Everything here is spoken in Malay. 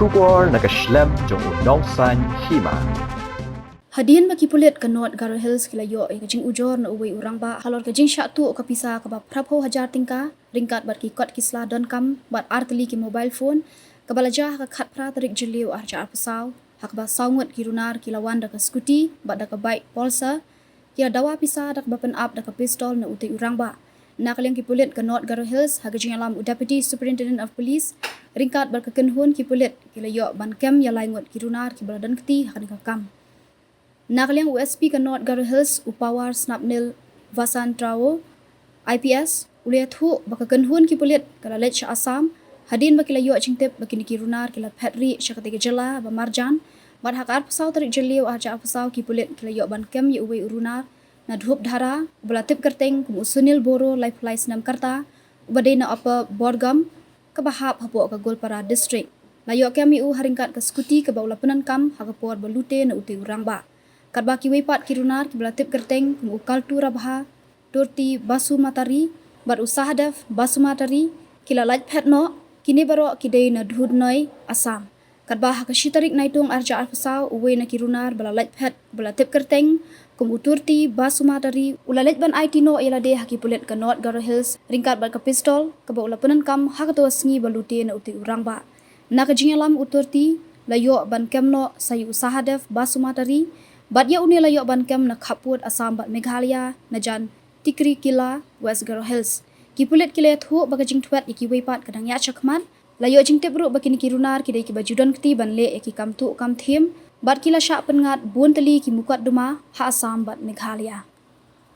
Trubor nakaslem jong unong san Hima. Hadian bagi Pulit ke North Garo Hills kila yo kajing ujor na uwi Rangbah halor kajing syatu ka pisa ka prapho hajar tingka ringkat bat ki kot kisla donkam bat arteli ki mobile phone ka balaja ka khat pra tarik jeliu arja arpasaw hak ba sawngut ki runar ki lawan da ka skuti bat da ka bike polsa kila dawa pisa da ka bapen up da ka pistol na uti Rangbah na kaliang ki Pulit ke North Garo Hills ha kajing alam Deputy Superintendent of Police ringkat bat ka kenhun ki Pulit kila yo ban kem ya laingut ki runar ki baladan keti ha ka kam. Nakaliang USP ke North Garo Hills upawar snapnil Vasan Trawo IPS uliat hu baka kenhun ki Pulit kala lech Assam hadin bakila yo cingtip bakini ki runar kila Petri syakatiga jela ba marjan bat hak arpasaw tarik jeliu arja arpasaw ki Pulit kila yo ban kem ye uwe urunar na dhup dhara belatip kerteng kum usunil boro lifeline snam karta ubade na apa borgam kabahap hapo ka golpara district la Ïohkem u haringkat ka skuti ka baula penankam hakapor ba Lute na uti Rangbah kadba Kiwei pat kirunar ki belatip kerteng kum ukal tu rabha turti basu matari bat usaha def basu matari kila laj pet no kini baro kidei na dhud noi Assam kadba hakashitarik naitung arja arpasaw uwe na kirunar bala laj pet belatip kerteng kum uturti basu matari ulalej ban IT no ila de haki Pulit ke North Garo Hills ringkat bat ka pistol ka ba ulapanan kam hakato sngi balute na uti Rangbah na kajingalam uturti layo ban kemno sayu usaha def basu matari bat ya uni layo ban kem na khaput Assam bat Meghalaya na jan tikri kila West Garo Hills ki Pulit kile thu bakajing Thwet Kiwei pat kadang ya chakmat layo jing tebru bakini kirunar kidai ki bajudan kti ban le ki kam tu kam thim bat kila sha pengat bun teli ki mukat duma ha Assam bat Meghalaya